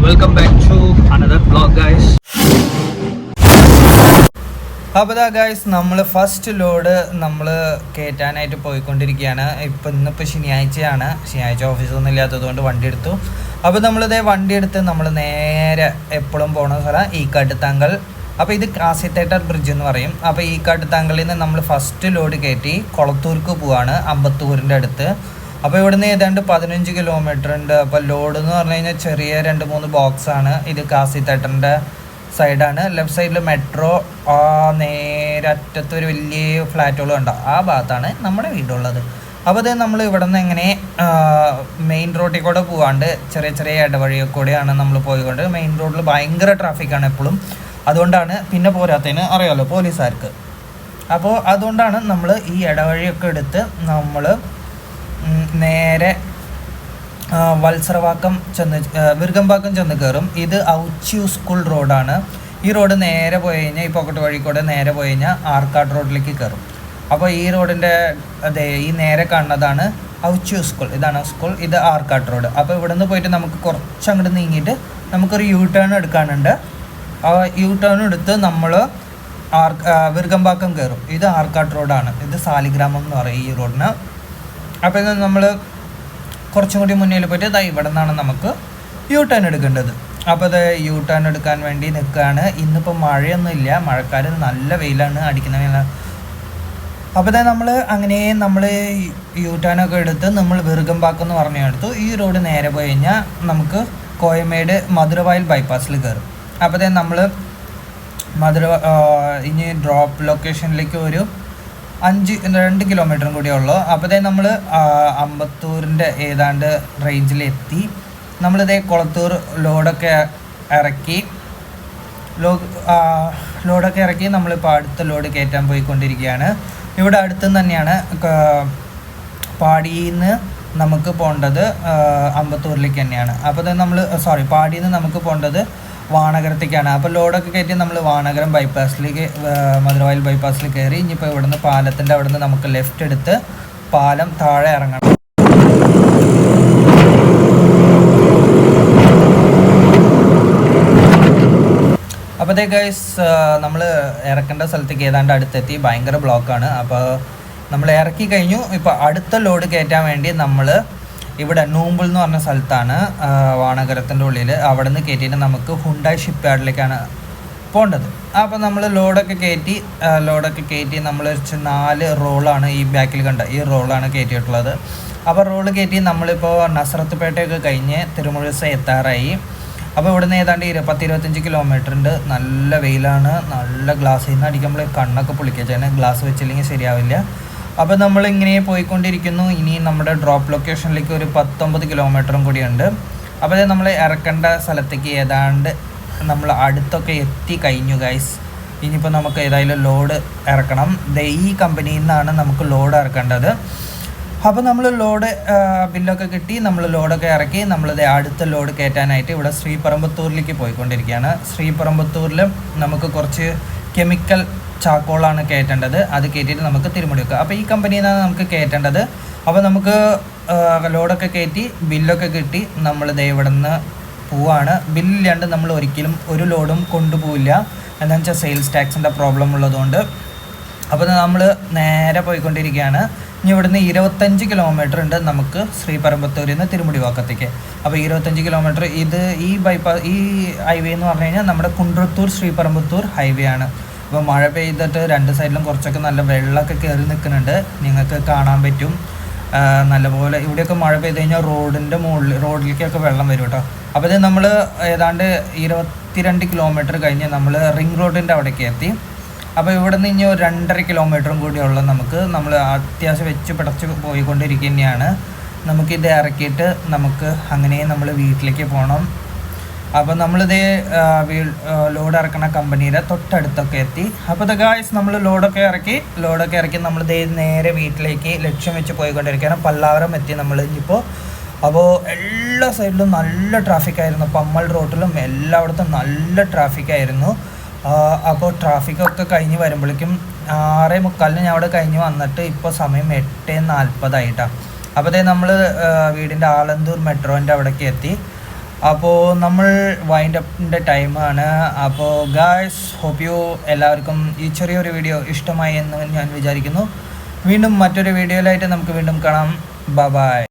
welcome back to another vlog guys. അപ്പോൾ guys നമ്മൾ first load നമ്മൾ കയറ്റാനായിട്ട് പോയിക്കൊണ്ടിരിക്കുകയാണ്. ഇന്നിപ്പോൾ ശനിയാഴ്ചയാണ്. ശനിയാഴ്ച ഓഫീസൊന്നും ഇല്ലാത്തതുകൊണ്ട് വണ്ടി എടുത്തു. അപ്പോൾ നമ്മളിതേ വണ്ടി എടുത്ത് നമ്മൾ നേരെ എപ്പോഴും പോകുന്ന സ്ഥലം ഈക്കാട്ടുത്താങ്കൽ. അപ്പോൾ ഇത് കാസിത്തേട്ടർ ബ്രിഡ്ജ് എന്ന് പറയും. അപ്പോൾ ഈക്കാട്ടുത്താങ്കളിൽ നിന്ന് നമ്മൾ ഫസ്റ്റ് ലോഡ് കയറ്റി കൊളത്തൂർക്ക് പോവാണ്, അമ്പത്തൂരിൻ്റെ അടുത്ത്. അപ്പോൾ ഇവിടുന്ന് ഏതാണ്ട് 15 കിലോമീറ്റർ ഉണ്ട്. അപ്പോൾ ലോഡ് എന്ന് പറഞ്ഞു കഴിഞ്ഞാൽ ചെറിയ 2-3 ബോക്സാണ്. ഇത് കാസിത്തേട്ടറിൻ്റെ സൈഡാണ്. ലെഫ്റ്റ് സൈഡിൽ മെട്രോ, നേരെ അറ്റത്തൊരു വലിയ ഫ്ലാറ്റുകളും ഉണ്ട്. ആ ഭാഗത്താണ് നമ്മുടെ വീടുള്ളത്. അപ്പോൾ അത് നമ്മൾ ഇവിടെ നിന്ന് എങ്ങനെ മെയിൻ റോഡിൽ കൂടെ പോകാണ്ട് ചെറിയ ചെറിയ ഇടവഴിയൊക്കെ കൂടെയാണ് നമ്മൾ പോയിക്കൊണ്ട്. മെയിൻ റോഡിൽ ഭയങ്കര ട്രാഫിക്കാണ് എപ്പോഴും. അതുകൊണ്ടാണ് പിന്നെ പോരാത്തതിന് അറിയാമല്ലോ പോലീസുകാർക്ക്. അപ്പോൾ അതുകൊണ്ടാണ് നമ്മൾ ഈ ഇടവഴിയൊക്കെ എടുത്ത് നമ്മൾ നേരെ വത്സരവാക്കം ചെന്ന് വിർഗംപാക്കം ചെന്ന് കയറും. ഇത് ഔച്യു സ്കൂൾ റോഡാണ്. ഈ റോഡ് നേരെ പോയി കഴിഞ്ഞാൽ ഈ പോക്കറ്റ് വഴിക്കൂടെ നേരെ പോയി കഴിഞ്ഞാൽ ആർക്കാട് റോഡിലേക്ക് കയറും. അപ്പോൾ ഈ റോഡിൻ്റെ ഈ നേരെ കാണുന്നതാണ് ഔച്യു സ്കൂൾ. ഇതാണ് സ്കൂൾ, ഇത് ആർക്കാട് റോഡ്. അപ്പോൾ ഇവിടെ നിന്ന് പോയിട്ട് നമുക്ക് കുറച്ചങ്ങോട്ട് നീങ്ങിയിട്ട് നമുക്കൊരു യു ടേൺ എടുക്കാനുണ്ട്. ആ യു ടേൺ എടുത്ത് നമ്മൾ വിർഗംപാക്കം കയറും. ഇത് ആർക്കാട് റോഡാണ്. ഇത് സാലിഗ്രാമം എന്ന് പറയും ഈ റോഡിന്. അപ്പോൾ ഇത് നമ്മൾ കുറച്ചും കൂടി മുന്നിൽ പോയിട്ട് ഇവിടെ നിന്നാണ് നമുക്ക് യു ടേൺ എടുക്കേണ്ടത്. അപ്പോൾ അത് യു ടേൺ എടുക്കാൻ വേണ്ടി നിൽക്കുകയാണ്. ഇന്നിപ്പോൾ മഴയൊന്നും ഇല്ല, മഴക്കാർ നല്ല വെയിലാണ്, അടിക്കുന്ന വെയിലാണ്. അപ്പോൾ നമ്മൾ അങ്ങനെ നമ്മൾ യു ടേണൊക്കെ എടുത്ത് നമ്മൾ വിർഗംപാക്കം എന്ന് പറഞ്ഞെടുത്തു. ഈ റോഡ് നേരെ പോയി കഴിഞ്ഞാൽ നമുക്ക് കോയമേട് മധുരവായിൽ ബൈപ്പാസിൽ കയറും. അപ്പോൾ നമ്മൾ ഇനി ഡ്രോപ്പ് ലൊക്കേഷനിലേക്ക് ഒരു 2 കിലോമീറ്ററും കൂടിയേ ഉള്ളൂ. അപ്പോഴത്തേ നമ്മൾ അമ്പത്തൂരിൻ്റെ ഏതാണ്ട് റേഞ്ചിലെത്തി. നമ്മളിതേ കൊളത്തൂർ ലോഡൊക്കെ ഇറക്കി നമ്മളിപ്പോൾ അടുത്ത ലോഡ് കയറ്റാൻ പോയിക്കൊണ്ടിരിക്കുകയാണ്. ഇവിടെ അടുത്ത് തന്നെയാണ് പാടിയിൽ നിന്ന് നമുക്ക് പോകേണ്ടത് അമ്പത്തൂരിലേക്ക് തന്നെയാണ്. അപ്പോൾ നമ്മൾ പാടിയിൽ നിന്ന് നമുക്ക് പോകേണ്ടത് വാണകരത്തേക്കാണ്. അപ്പോൾ ലോഡൊക്കെ കയറ്റി നമ്മൾ വാണകരം ബൈപ്പാസിലേക്ക് മധുരവായിൽ ബൈപ്പാസിൽ കയറി. ഇനിയിപ്പോൾ ഇവിടുന്ന് പാലത്തിൻ്റെ അവിടുന്ന് നമുക്ക് ലെഫ്റ്റ് എടുത്ത് പാലം താഴെ ഇറങ്ങണം. അപ്പോഴത്തേ ഗൈസ് നമ്മൾ ഇറക്കേണ്ട സ്ഥലത്തേക്ക് ഏതാണ്ട് അടുത്തെത്തി. ഭയങ്കര ബ്ലോക്കാണ്. അപ്പോൾ നമ്മൾ ഇറക്കി കഴിഞ്ഞു. ഇപ്പോൾ അടുത്ത ലോഡ് കയറ്റാൻ വേണ്ടി നമ്മൾ ഇവിടെ നൂമ്പിൾ എന്ന് പറഞ്ഞ സ്ഥലത്താണ് വാണകരത്തിൻ്റെ ഉള്ളിൽ. അവിടെ നിന്ന് കയറ്റിയിട്ട് നമുക്ക് ഹുണ്ടായി ഷിപ്പ് യാർഡിലേക്കാണ് പോകേണ്ടത്. അപ്പോൾ നമ്മൾ ലോഡൊക്കെ കയറ്റി നമ്മൾ 4 റോളാണ് ഈ ബാക്കിൽ കണ്ട ഈ റോളാണ് കയറ്റിയിട്ടുള്ളത്. അപ്പോൾ റോള് കയറ്റി നമ്മളിപ്പോൾ നസ്രത്ത്പേട്ടയൊക്കെ കഴിഞ്ഞ് തിരുമുഴുസ എത്താറായി. അപ്പോൾ ഇവിടുന്ന് ഏതാണ്ട് 10-25 കിലോമീറ്റർ ഉണ്ട്. നല്ല വെയിലാണ്, നല്ല ഗ്ലാസ്സിൽ നിന്ന് അടിക്കുമ്പോൾ കണ്ണൊക്കെ പൊളിക്കുക. ഗ്ലാസ് വെച്ചില്ലെങ്കിൽ ശരിയാവില്ല. അപ്പോൾ നമ്മളിങ്ങനെ പോയിക്കൊണ്ടിരിക്കുന്നു. ഇനി നമ്മുടെ ഡ്രോപ്പ് ലൊക്കേഷനിലേക്ക് ഒരു 19 കിലോമീറ്ററും കൂടിയുണ്ട്. അപ്പോൾ നമ്മൾ ഇറക്കേണ്ട സ്ഥലത്തേക്ക് ഏതാണ്ട് നമ്മൾ അടുത്തൊക്കെ എത്തി കഴിഞ്ഞു ഗൈസ്. ഇനിയിപ്പോൾ നമുക്ക് ഏതായാലും ലോഡ് ഇറക്കണം. ഈ കമ്പനിയിൽ നിന്നാണ് നമുക്ക് ലോഡ് ഇറക്കേണ്ടത്. അപ്പോൾ നമ്മൾ ലോഡ് ബില്ലൊക്കെ കിട്ടി. നമ്മൾ ലോഡൊക്കെ ഇറക്കി. നമ്മളിത് അടുത്ത ലോഡ് കയറ്റാനായിട്ട് ഇവിടെ ശ്രീപെരുമ്പത്തൂരിലേക്ക് പോയിക്കൊണ്ടിരിക്കുകയാണ്. ശ്രീപെരുമ്പത്തൂരിൽ നമുക്ക് കുറച്ച് കെമിക്കൽ ചാക്കോളാണ് കയറ്റേണ്ടത്. അത് കയറ്റിയിട്ട് നമുക്ക് തിരുമുടി വെക്കുക. അപ്പോൾ ഈ കമ്പനിയിൽ നിന്നാണ് നമുക്ക് കയറ്റേണ്ടത്. അപ്പോൾ നമുക്ക് ലോഡൊക്കെ കയറ്റി ബില്ലൊക്കെ കിട്ടി. നമ്മളിത് ഇവിടെ നിന്ന് പോവാണ്. ബില്ലില്ലാണ്ട് നമ്മൾ ഒരിക്കലും ഒരു ലോഡും കൊണ്ടുപോവില്ല. എന്താണെന്ന് വെച്ചാൽ സെയിൽസ് ടാക്സിൻ്റെ പ്രോബ്ലം ഉള്ളതുകൊണ്ട്. അപ്പോൾ നമ്മൾ നേരെ പോയിക്കൊണ്ടിരിക്കുകയാണ്. ഇനി ഇവിടുന്ന് 25 കിലോമീറ്റർ ഉണ്ട് നമുക്ക് ശ്രീപെരുമ്പത്തൂരിൽ നിന്ന് തിരുമുടിവാക്കത്തേക്ക്. അപ്പോൾ 25 കിലോമീറ്റർ ഈ ഹൈവേ എന്ന് പറഞ്ഞു കഴിഞ്ഞാൽ നമ്മുടെ കുണ്ട്രത്തൂർ ശ്രീപെരുമ്പത്തൂർ ഹൈവേ ആണ്. അപ്പോൾ മഴ പെയ്തിട്ട് 2 സൈഡിലും കുറച്ചൊക്കെ നല്ല വെള്ളമൊക്കെ കയറി നിൽക്കുന്നുണ്ട്. നിങ്ങൾക്ക് കാണാൻ പറ്റും നല്ലപോലെ. ഇവിടെയൊക്കെ മഴ പെയ്ത് കഴിഞ്ഞാൽ റോഡിലേക്കൊക്കെ വെള്ളം വരും കേട്ടോ. അപ്പോൾ ഇത് നമ്മൾ ഏതാണ്ട് 22 കിലോമീറ്റർ കഴിഞ്ഞ് നമ്മൾ റിംഗ് റോഡിൻ്റെ അവിടേക്ക് എത്തി. അപ്പോൾ ഇവിടെ നിന്ന് ഇനി ഒരു 2.5 കിലോമീറ്ററും കൂടിയുള്ള നമ്മൾ അത്യാവശ്യം വെച്ച് പിടച്ച് പോയിക്കൊണ്ടിരിക്കുക തന്നെയാണ്. നമുക്കിത് ഇറക്കിയിട്ട് നമുക്ക് അങ്ങനെ നമ്മൾ വീട്ടിലേക്ക് പോകണം. അപ്പോൾ നമ്മളിതേ ലോഡ് ഇറക്കുന്ന കമ്പനിയുടെ തൊട്ടടുത്തൊക്കെ എത്തി. അപ്പോൾ ഇത് ഗായ്സ് നമ്മൾ ലോഡൊക്കെ ഇറക്കി നമ്മളിതേ നേരെ വീട്ടിലേക്ക് ലക്ഷ്യം വെച്ച് പോയിക്കൊണ്ടിരിക്കുകയാണ്. പല്ലാവരം എത്തി നമ്മൾ ഇനിയിപ്പോൾ. അപ്പോൾ എല്ലാ സൈഡിലും നല്ല ട്രാഫിക്കായിരുന്നു. പമ്മൽ റോഡിലും എല്ലായിടത്തും നല്ല ട്രാഫിക്കായിരുന്നു. അപ്പോൾ ട്രാഫിക്കൊക്കെ കഴിഞ്ഞ് വരുമ്പോഴേക്കും 6:45 ഞാൻ അവിടെ കഴിഞ്ഞ് വന്നിട്ട് ഇപ്പോൾ സമയം 8:40 ആയിട്ടാണ്. അപ്പോൾ നമ്മൾ വീടിൻ്റെ ആലന്തൂർ മെട്രോൻ്റെ അവിടേക്ക് എത്തി. അപ്പോൾ നമ്മൾ വൈൻഡ് അപ്പിൻ്റെ ടൈമാണ്. അപ്പോൾ ഗായ്സ്, ഹോപ്പ് യു എല്ലാവർക്കും ഈ ചെറിയൊരു വീഡിയോ ഇഷ്ടമായി എന്ന് ഞാൻ വിചാരിക്കുന്നു. വീണ്ടും മറ്റൊരു വീഡിയോയിലായിട്ട് നമുക്ക് വീണ്ടും കാണാം. ബൈ.